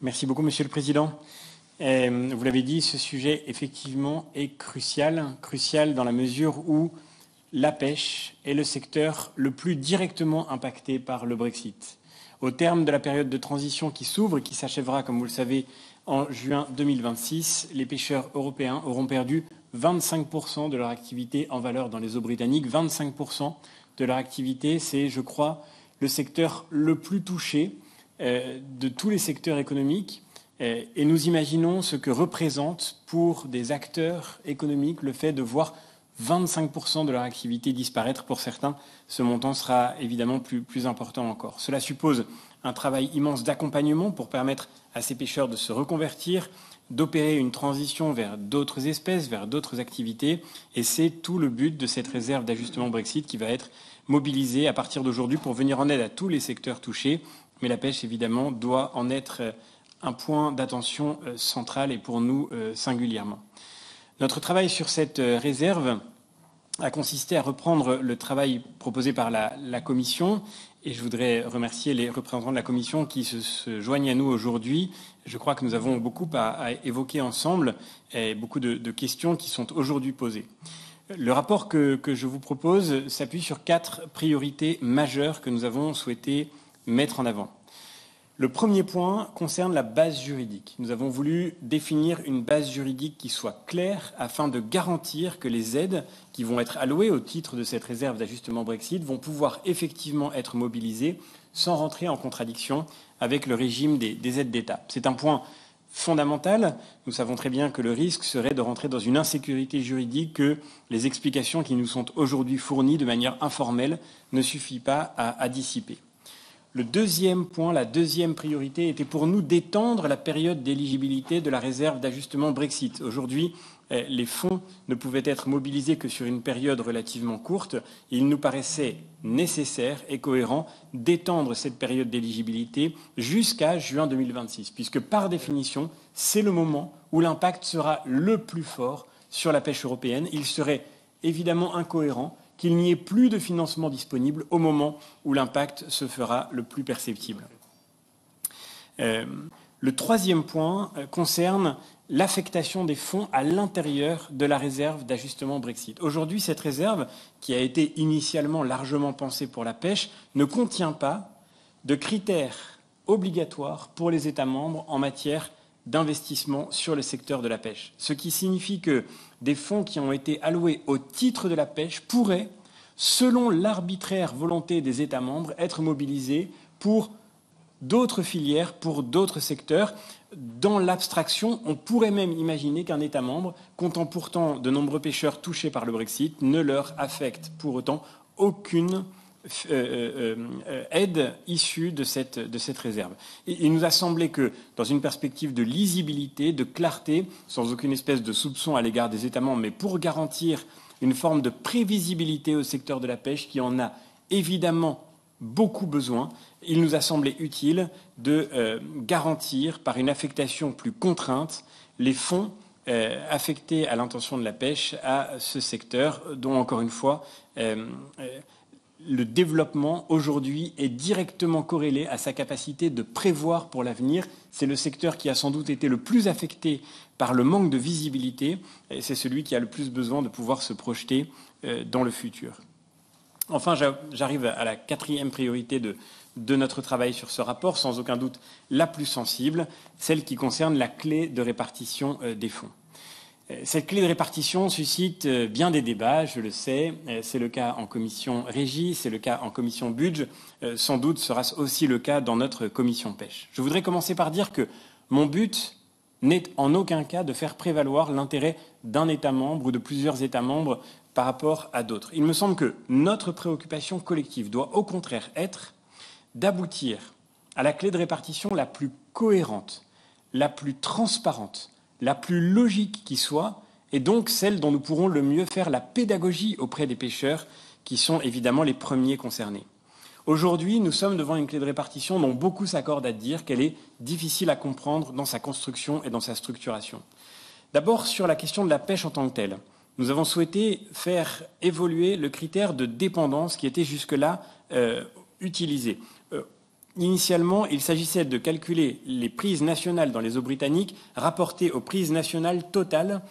Merci beaucoup, Monsieur le Président. Vous l'avez dit, ce sujet, effectivement, est crucial dans la mesure où la pêche est le secteur le plus directement impacté par le Brexit. Au terme de la période de transition qui s'ouvre et qui s'achèvera, comme vous le savez, en juin 2026, les pêcheurs européens auront perdu 25% de leur activité en valeur dans les eaux britanniques. 25% de leur activité, c'est, je crois, le secteur le plus touché de tous les secteurs économiques. Et nous imaginons ce que représente pour des acteurs économiques le fait de voir 25% de leur activité disparaître. Pour certains, ce montant sera évidemment plus important encore. Cela suppose un travail immense d'accompagnement pour permettre à ces pêcheurs de se reconvertir, d'opérer une transition vers d'autres espèces, vers d'autres activités. Et c'est tout le but de cette réserve d'ajustement Brexit qui va être mobilisée à partir d'aujourd'hui pour venir en aide à tous les secteurs touchés. Mais la pêche, évidemment, doit en être un point d'attention central et pour nous singulièrement. Notre travail sur cette réserve a consisté à reprendre le travail proposé par la Commission et je voudrais remercier les représentants de la Commission qui se joignent à nous aujourd'hui. Je crois que nous avons beaucoup à évoquer ensemble et beaucoup de questions qui sont aujourd'hui posées. Le rapport que je vous propose s'appuie sur 4 priorités majeures que nous avons souhaité mettre en avant. Le premier point concerne la base juridique. Nous avons voulu définir une base juridique qui soit claire afin de garantir que les aides qui vont être allouées au titre de cette réserve d'ajustement Brexit vont pouvoir effectivement être mobilisées sans rentrer en contradiction avec le régime des aides d'État. C'est un point fondamental. Nous savons très bien que le risque serait de rentrer dans une insécurité juridique que les explications qui nous sont aujourd'hui fournies de manière informelle ne suffisent pas à dissiper. Le deuxième point, la deuxième priorité était pour nous d'étendre la période d'éligibilité de la réserve d'ajustement Brexit. Aujourd'hui, les fonds ne pouvaient être mobilisés que sur une période relativement courte. Il nous paraissait nécessaire et cohérent d'étendre cette période d'éligibilité jusqu'à juin 2026, puisque par définition, c'est le moment où l'impact sera le plus fort sur la pêche européenne. Il serait évidemment incohérent qu'il n'y ait plus de financement disponible au moment où l'impact se fera le plus perceptible. Le troisième point concerne l'affectation des fonds à l'intérieur de la réserve d'ajustement Brexit. Aujourd'hui, cette réserve, qui a été initialement largement pensée pour la pêche, ne contient pas de critères obligatoires pour les États membres en matière d'investissement sur le secteur de la pêche. Ce qui signifie que des fonds qui ont été alloués au titre de la pêche pourraient, selon l'arbitraire volonté des États membres, être mobilisés pour d'autres filières, pour d'autres secteurs. Dans l'abstraction, on pourrait même imaginer qu'un État membre, comptant pourtant de nombreux pêcheurs touchés par le Brexit, ne leur affecte pour autant aucune aide issue de cette réserve. Et il nous a semblé que, dans une perspective de lisibilité, de clarté, sans aucune espèce de soupçon à l'égard des États membres, mais pour garantir une forme de prévisibilité au secteur de la pêche qui en a évidemment beaucoup besoin, il nous a semblé utile de garantir par une affectation plus contrainte les fonds affectés à l'intention de la pêche à ce secteur dont, encore une fois, le développement aujourd'hui est directement corrélé à sa capacité de prévoir pour l'avenir. C'est le secteur qui a sans doute été le plus affecté par le manque de visibilité et c'est celui qui a le plus besoin de pouvoir se projeter dans le futur. Enfin, j'arrive à la quatrième priorité de notre travail sur ce rapport, sans aucun doute la plus sensible, celle qui concerne la clé de répartition des fonds. Cette clé de répartition suscite bien des débats, je le sais. C'est le cas en commission régie, c'est le cas en commission budget. Sans doute sera aussi le cas dans notre commission pêche. Je voudrais commencer par dire que mon but n'est en aucun cas de faire prévaloir l'intérêt d'un État membre ou de plusieurs États membres par rapport à d'autres. Il me semble que notre préoccupation collective doit au contraire être d'aboutir à la clé de répartition la plus cohérente, la plus transparente, la plus logique qui soit, et donc celle dont nous pourrons le mieux faire la pédagogie auprès des pêcheurs, qui sont évidemment les premiers concernés. Aujourd'hui, nous sommes devant une clé de répartition dont beaucoup s'accordent à dire qu'elle est difficile à comprendre dans sa construction et dans sa structuration. D'abord, sur la question de la pêche en tant que telle, nous avons souhaité faire évoluer le critère de dépendance qui était jusque-là utilisé. Initialement, il s'agissait de calculer les prises nationales dans les eaux britanniques rapportées aux prises nationales totales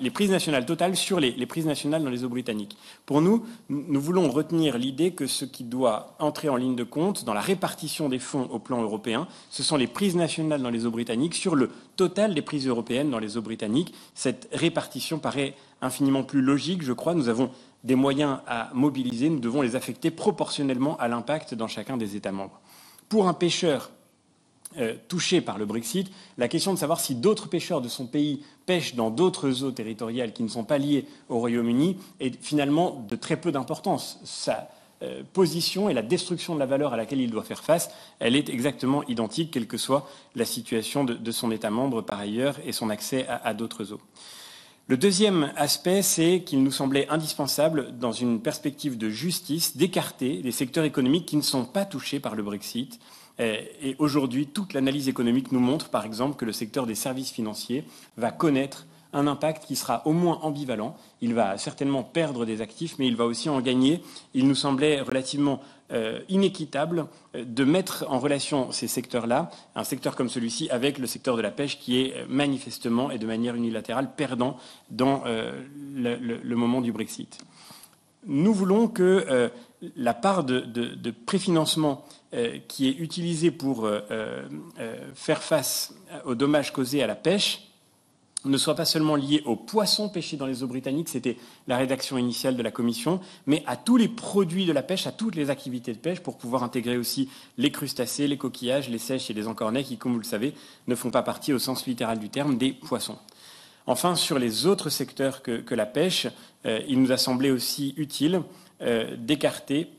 les prises nationales totales sur les prises nationales dans les eaux britanniques. Pour nous, nous voulons retenir l'idée que ce qui doit entrer en ligne de compte dans la répartition des fonds au plan européen, ce sont les prises nationales dans les eaux britanniques sur le total des prises européennes dans les eaux britanniques. Cette répartition paraît infiniment plus logique, je crois. Nous avons des moyens à mobiliser, nous devons les affecter proportionnellement à l'impact dans chacun des États membres. Pour un pêcheur touché par le Brexit, la question de savoir si d'autres pêcheurs de son pays pêchent dans d'autres eaux territoriales qui ne sont pas liées au Royaume-Uni est finalement de très peu d'importance. Sa position et la destruction de la valeur à laquelle il doit faire face, elle est exactement identique, quelle que soit la situation de son État membre par ailleurs et son accès à d'autres eaux. Le deuxième aspect, c'est qu'il nous semblait indispensable, dans une perspective de justice, d'écarter les secteurs économiques qui ne sont pas touchés par le Brexit. Et aujourd'hui, toute l'analyse économique nous montre, par exemple, que le secteur des services financiers va connaître un impact qui sera au moins ambivalent. Il va certainement perdre des actifs, mais il va aussi en gagner. Il nous semblait relativement inéquitable de mettre en relation ces secteurs-là, un secteur comme celui-ci, avec le secteur de la pêche qui est manifestement et de manière unilatérale perdant dans le moment du Brexit. Nous voulons que la part de préfinancement qui est utilisée pour faire face aux dommages causés à la pêche ne soit pas seulement lié aux poissons pêchés dans les eaux britanniques, c'était la rédaction initiale de la Commission, mais à tous les produits de la pêche, à toutes les activités de pêche, pour pouvoir intégrer aussi les crustacés, les coquillages, les seiches et les encornets, qui, comme vous le savez, ne font pas partie au sens littéral du terme des poissons. Enfin, sur les autres secteurs que la pêche, il nous a semblé aussi utile d'écarter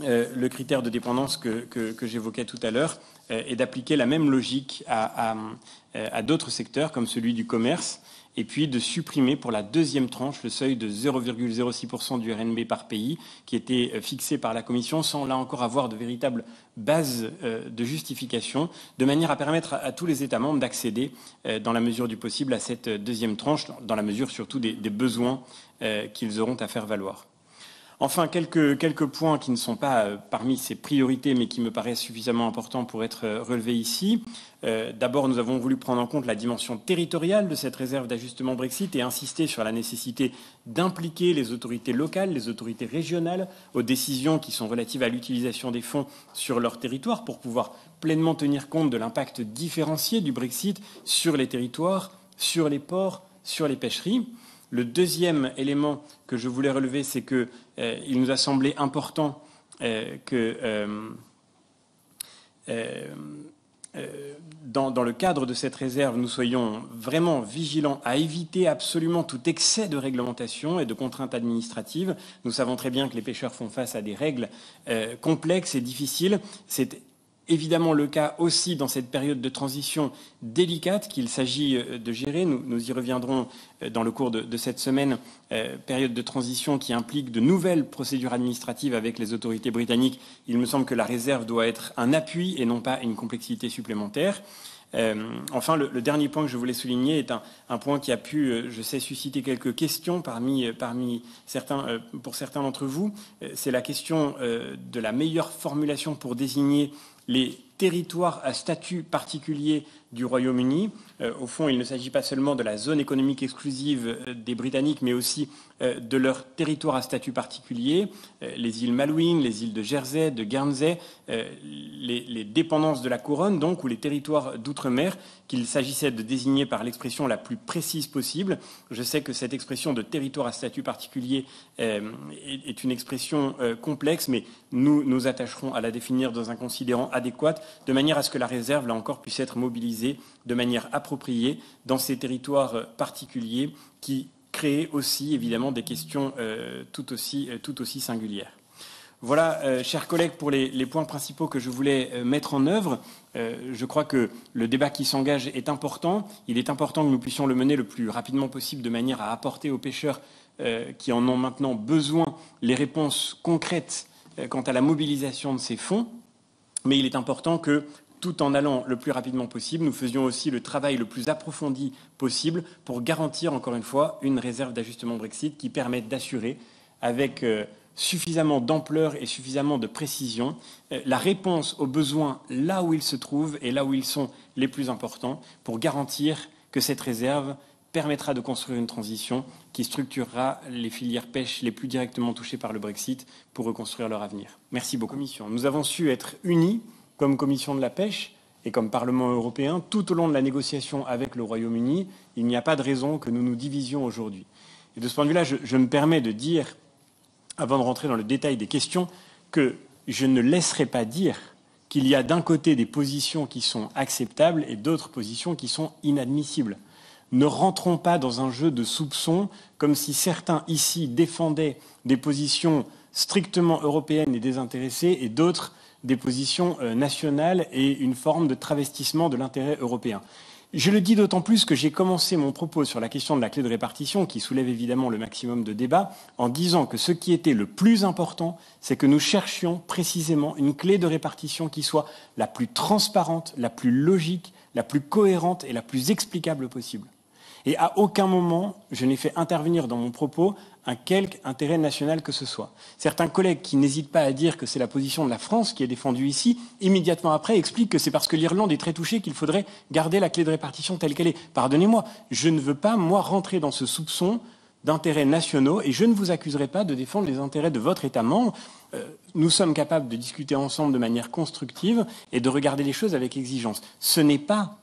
le critère de dépendance que j'évoquais tout à l'heure et d'appliquer la même logique à d'autres secteurs comme celui du commerce et puis de supprimer pour la deuxième tranche le seuil de 0,06% du RNB par pays qui était fixé par la Commission sans là encore avoir de véritables bases de justification de manière à permettre à tous les États membres d'accéder dans la mesure du possible à cette deuxième tranche, dans la mesure surtout des besoins qu'ils auront à faire valoir. Enfin, quelques points qui ne sont pas parmi ces priorités, mais qui me paraissent suffisamment importants pour être relevés ici. D'abord, nous avons voulu prendre en compte la dimension territoriale de cette réserve d'ajustement Brexit et insister sur la nécessité d'impliquer les autorités locales, les autorités régionales aux décisions qui sont relatives à l'utilisation des fonds sur leur territoire pour pouvoir pleinement tenir compte de l'impact différencié du Brexit sur les territoires, sur les ports, sur les pêcheries. Le deuxième élément que je voulais relever, c'est qu'il nous a semblé important que dans le cadre de cette réserve, nous soyons vraiment vigilants à éviter absolument tout excès de réglementation et de contraintes administratives. Nous savons très bien que les pêcheurs font face à des règles complexes et difficiles. C'est évidemment le cas aussi dans cette période de transition délicate qu'il s'agit de gérer. Nous y reviendrons dans le cours de cette semaine, période de transition qui implique de nouvelles procédures administratives avec les autorités britanniques. Il me semble que la réserve doit être un appui et non pas une complexité supplémentaire. Enfin, le dernier point que je voulais souligner est un point qui a pu, je sais, susciter quelques questions parmi certains, pour certains d'entre vous. C'est la question de la meilleure formulation pour désigner les territoires à statut particulier du Royaume-Uni. Au fond, il ne s'agit pas seulement de la zone économique exclusive des Britanniques, mais aussi de leur territoire à statut particulier, les îles Malouines, les îles de Jersey, de Guernsey, les dépendances de la couronne, donc, ou les territoires d'outre-mer, qu'il s'agissait de désigner par l'expression la plus précise possible. Je sais que cette expression de territoire à statut particulier est une expression complexe, mais nous nous attacherons à la définir dans un considérant adéquat, de manière à ce que la réserve, là encore, puisse être mobilisée de manière appropriée dans ces territoires particuliers qui créent aussi, évidemment, des questions tout aussi singulières. Voilà, chers collègues, pour les points principaux que je voulais mettre en œuvre. Je crois que le débat qui s'engage est important. Il est important que nous puissions le mener le plus rapidement possible de manière à apporter aux pêcheurs qui en ont maintenant besoin les réponses concrètes quant à la mobilisation de ces fonds. Mais il est important que, tout en allant le plus rapidement possible, nous faisions aussi le travail le plus approfondi possible pour garantir, encore une fois, une réserve d'ajustement Brexit qui permette d'assurer, avec suffisamment d'ampleur et suffisamment de précision, la réponse aux besoins là où ils se trouvent et là où ils sont les plus importants pour garantir que cette réserve permettra de construire une transition qui structurera les filières pêche les plus directement touchées par le Brexit pour reconstruire leur avenir. Merci beaucoup. Nous avons su être unis comme Commission de la pêche et comme Parlement européen tout au long de la négociation avec le Royaume-Uni. Il n'y a pas de raison que nous nous divisions aujourd'hui. Et de ce point de vue-là, je me permets de dire, avant de rentrer dans le détail des questions, que je ne laisserai pas dire qu'il y a d'un côté des positions qui sont acceptables et d'autres positions qui sont inadmissibles. Ne rentrons pas dans un jeu de soupçons comme si certains ici défendaient des positions strictement européennes et désintéressées et d'autres des positions nationales et une forme de travestissement de l'intérêt européen. Je le dis d'autant plus que j'ai commencé mon propos sur la question de la clé de répartition, qui soulève évidemment le maximum de débats, en disant que ce qui était le plus important, c'est que nous cherchions précisément une clé de répartition qui soit la plus transparente, la plus logique, la plus cohérente et la plus explicable possible. Et à aucun moment, je n'ai fait intervenir dans mon propos un quelque intérêt national que ce soit. Certains collègues qui n'hésitent pas à dire que c'est la position de la France qui est défendue ici, immédiatement après expliquent que c'est parce que l'Irlande est très touchée qu'il faudrait garder la clé de répartition telle qu'elle est. Pardonnez-moi, je ne veux pas, moi, rentrer dans ce soupçon d'intérêts nationaux et je ne vous accuserai pas de défendre les intérêts de votre État membre. Nous sommes capables de discuter ensemble de manière constructive et de regarder les choses avec exigence. Ce n'est pas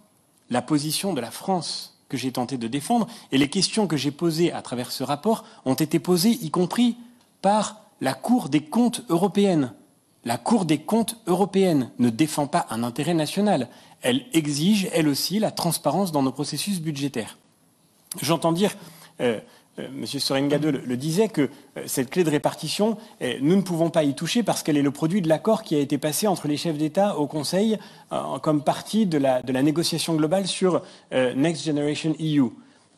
la position de la France que j'ai tenté de défendre, et les questions que j'ai posées à travers ce rapport ont été posées, y compris par la Cour des comptes européenne. La Cour des comptes européenne ne défend pas un intérêt national. Elle exige, elle aussi, la transparence dans nos processus budgétaires. J'entends dire, M. Søren Gade le disait, que cette clé de répartition, nous ne pouvons pas y toucher parce qu'elle est le produit de l'accord qui a été passé entre les chefs d'État au Conseil comme partie de la négociation globale sur Next Generation EU.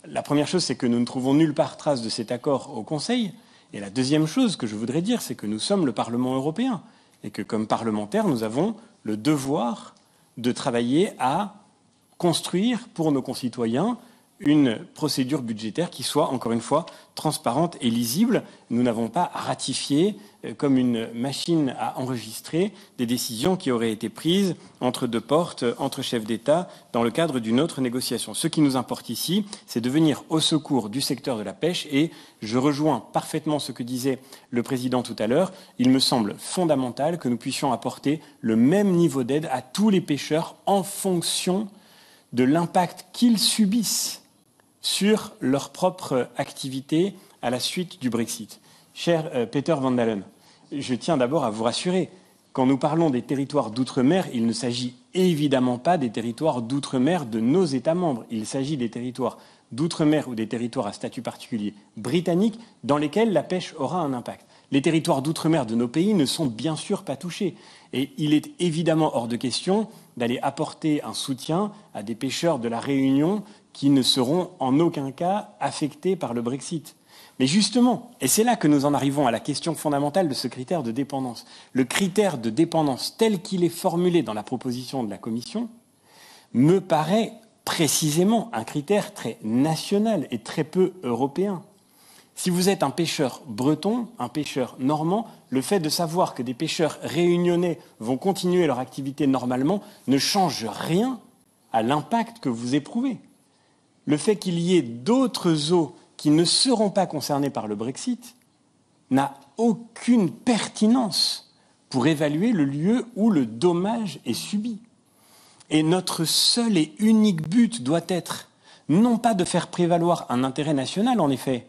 La première chose, c'est que nous ne trouvons nulle part trace de cet accord au Conseil. Et la deuxième chose que je voudrais dire, c'est que nous sommes le Parlement européen et que, comme parlementaires, nous avons le devoir de travailler à construire pour nos concitoyens une procédure budgétaire qui soit, encore une fois, transparente et lisible. Nous n'avons pas ratifié comme une machine à enregistrer des décisions qui auraient été prises entre deux portes, entre chefs d'État, dans le cadre d'une autre négociation. Ce qui nous importe ici, c'est de venir au secours du secteur de la pêche et je rejoins parfaitement ce que disait le Président tout à l'heure. Il me semble fondamental que nous puissions apporter le même niveau d'aide à tous les pêcheurs en fonction de l'impact qu'ils subissent sur leur propre activité à la suite du Brexit. Cher Peter Van Dalen, je tiens d'abord à vous rassurer. Quand nous parlons des territoires d'outre-mer, il ne s'agit évidemment pas des territoires d'outre-mer de nos États membres. Il s'agit des territoires d'outre-mer ou des territoires à statut particulier britanniques dans lesquels la pêche aura un impact. Les territoires d'outre-mer de nos pays ne sont bien sûr pas touchés. Et il est évidemment hors de question d'aller apporter un soutien à des pêcheurs de la Réunion qui ne seront en aucun cas affectés par le Brexit. Mais justement, et c'est là que nous en arrivons à la question fondamentale de ce critère de dépendance. Le critère de dépendance tel qu'il est formulé dans la proposition de la Commission me paraît précisément un critère très national et très peu européen. Si vous êtes un pêcheur breton, un pêcheur normand, le fait de savoir que des pêcheurs réunionnais vont continuer leur activité normalement ne change rien à l'impact que vous éprouvez. Le fait qu'il y ait d'autres eaux qui ne seront pas concernées par le Brexit n'a aucune pertinence pour évaluer le lieu où le dommage est subi. Et notre seul et unique but doit être non pas de faire prévaloir un intérêt national, en effet.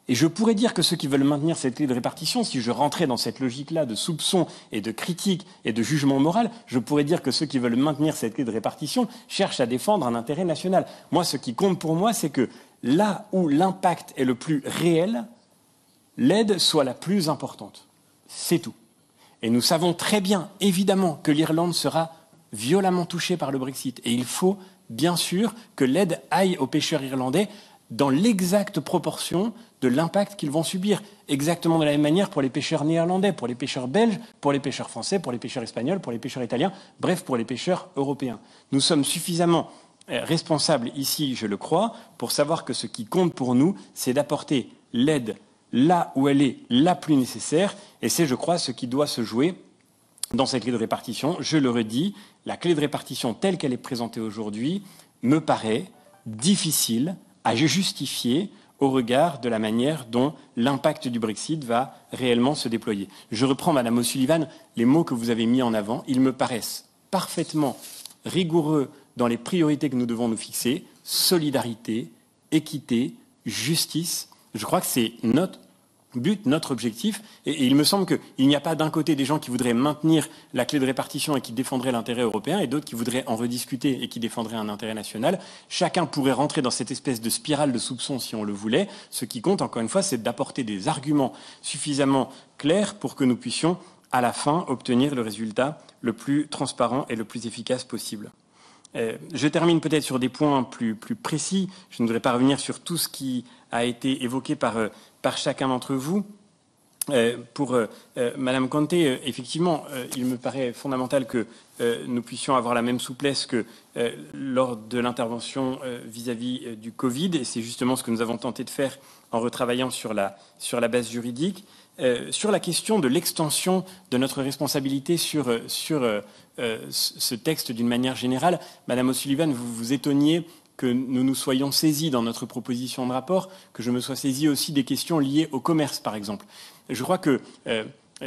Et je pourrais dire que ceux qui veulent maintenir cette clé de répartition, si je rentrais dans cette logique-là de soupçon et de critique et de jugement moral, je pourrais dire que ceux qui veulent maintenir cette clé de répartition cherchent à défendre un intérêt national. Moi, ce qui compte pour moi, c'est que là où l'impact est le plus réel, l'aide soit la plus importante. C'est tout. Et nous savons très bien, évidemment, que l'Irlande sera violemment touchée par le Brexit. Et il faut, bien sûr, que l'aide aille aux pêcheurs irlandais dans l'exacte proportion de l'impact qu'ils vont subir. Exactement de la même manière pour les pêcheurs néerlandais, pour les pêcheurs belges, pour les pêcheurs français, pour les pêcheurs espagnols, pour les pêcheurs italiens, bref, pour les pêcheurs européens. Nous sommes suffisamment responsables ici, je le crois, pour savoir que ce qui compte pour nous, c'est d'apporter l'aide là où elle est la plus nécessaire. Et c'est, je crois, ce qui doit se jouer dans cette clé de répartition. Je le redis, la clé de répartition telle qu'elle est présentée aujourd'hui me paraît difficile à justifier au regard de la manière dont l'impact du Brexit va réellement se déployer. Je reprends, Madame O'Sullivan, les mots que vous avez mis en avant. Ils me paraissent parfaitement rigoureux dans les priorités que nous devons nous fixer. Solidarité, équité, justice. Je crois que c'est notre but, notre objectif. Et il me semble qu'il n'y a pas d'un côté des gens qui voudraient maintenir la clé de répartition et qui défendraient l'intérêt européen et d'autres qui voudraient en rediscuter et qui défendraient un intérêt national. Chacun pourrait rentrer dans cette espèce de spirale de soupçons si on le voulait. Ce qui compte, encore une fois, c'est d'apporter des arguments suffisamment clairs pour que nous puissions, à la fin, obtenir le résultat le plus transparent et le plus efficace possible. Je termine peut-être sur des points plus précis. Je ne voudrais pas revenir sur tout ce qui a été évoqué par chacun d'entre vous. Pour Madame Conté, effectivement, il me paraît fondamental que nous puissions avoir la même souplesse que lors de l'intervention vis-à-vis du Covid, et c'est justement ce que nous avons tenté de faire en retravaillant sur la base juridique. Sur la question de l'extension de notre responsabilité sur ce texte d'une manière générale, Madame O'Sullivan, vous vous étonniez que nous nous soyons saisis dans notre proposition de rapport, que je me sois saisi aussi des questions liées au commerce, par exemple. Je crois que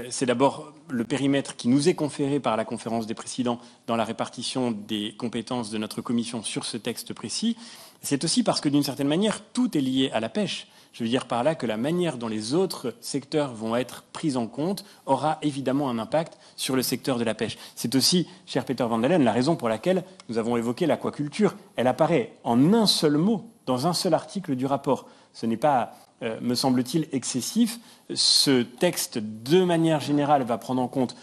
c'est d'abord le périmètre qui nous est conféré par la conférence des présidents dans la répartition des compétences de notre commission sur ce texte précis. C'est aussi parce que, d'une certaine manière, tout est lié à la pêche. Je veux dire par là que la manière dont les autres secteurs vont être pris en compte aura évidemment un impact sur le secteur de la pêche. C'est aussi, cher Peter Van Dalen, la raison pour laquelle nous avons évoqué l'aquaculture. Elle apparaît en un seul mot, dans un seul article du rapport. Ce n'est pas, me semble-t-il, excessif. Ce texte, de manière générale, va prendre en compte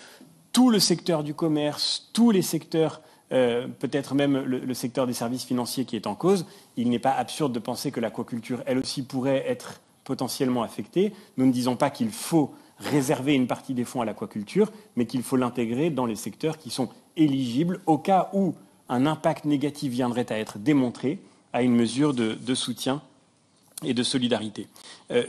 tout le secteur du commerce, tous les secteurs, peut-être même le secteur des services financiers qui est en cause. Il n'est pas absurde de penser que l'aquaculture, elle aussi, pourrait être potentiellement affectée. Nous ne disons pas qu'il faut réserver une partie des fonds à l'aquaculture, mais qu'il faut l'intégrer dans les secteurs qui sont éligibles au cas où un impact négatif viendrait à être démontré à une mesure de soutien et de solidarité.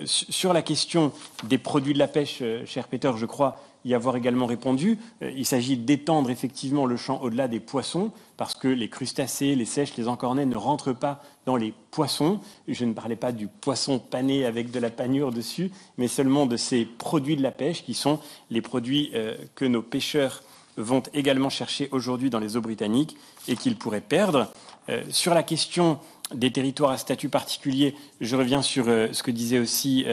Sur la question des produits de la pêche, cher Peter, je crois y avoir également répondu. Il s'agit d'étendre effectivement le champ au-delà des poissons, parce que les crustacés, les seiches, les encornets ne rentrent pas dans les poissons. Je ne parlais pas du poisson pané avec de la panure dessus, mais seulement de ces produits de la pêche qui sont les produits que nos pêcheurs vont également chercher aujourd'hui dans les eaux britanniques et qu'ils pourraient perdre. Sur la question des territoires à statut particulier, je reviens sur ce que disait aussi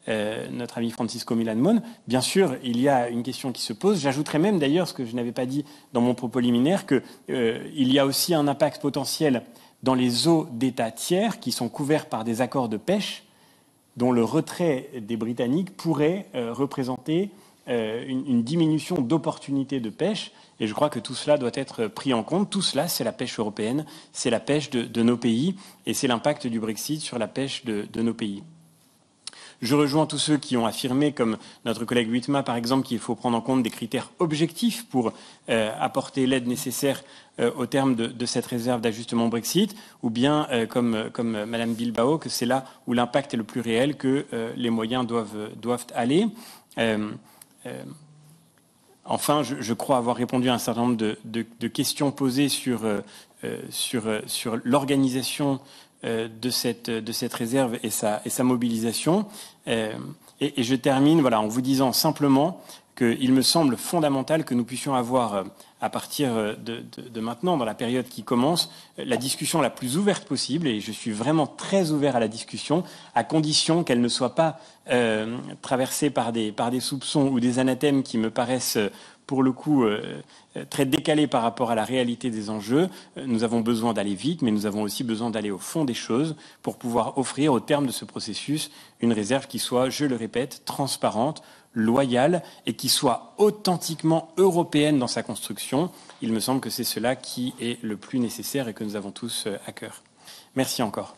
notre ami Francisco Milan-Mon. Bien sûr, il y a une question qui se pose. J'ajouterais même d'ailleurs, ce que je n'avais pas dit dans mon propos liminaire, qu'il y a aussi un impact potentiel dans les eaux d'États tiers qui sont couverts par des accords de pêche dont le retrait des Britanniques pourrait représenter une diminution d'opportunités de pêche. Et je crois que tout cela doit être pris en compte. Tout cela, c'est la pêche européenne, c'est la pêche de nos pays et c'est l'impact du Brexit sur la pêche de nos pays. Je rejoins tous ceux qui ont affirmé, comme notre collègue Huitma par exemple, qu'il faut prendre en compte des critères objectifs pour apporter l'aide nécessaire au terme de cette réserve d'ajustement Brexit, ou bien, comme Madame Bilbao, que c'est là où l'impact est le plus réel que les moyens doivent aller. Enfin, je crois avoir répondu à un certain nombre de questions posées sur l'organisation de cette réserve et sa mobilisation. Et je termine en vous disant simplement qu'il me semble fondamental que nous puissions avoir, à partir de maintenant, dans la période qui commence, la discussion la plus ouverte possible, et je suis vraiment très ouvert à la discussion, à condition qu'elle ne soit pas traversée par des soupçons ou des anathèmes qui me paraissent pour le coup très décalés par rapport à la réalité des enjeux. Nous avons besoin d'aller vite, mais nous avons aussi besoin d'aller au fond des choses pour pouvoir offrir au terme de ce processus une réserve qui soit, je le répète, transparente, loyale et qui soit authentiquement européenne dans sa construction. Il me semble que c'est cela qui est le plus nécessaire et que nous avons tous à cœur. Merci encore.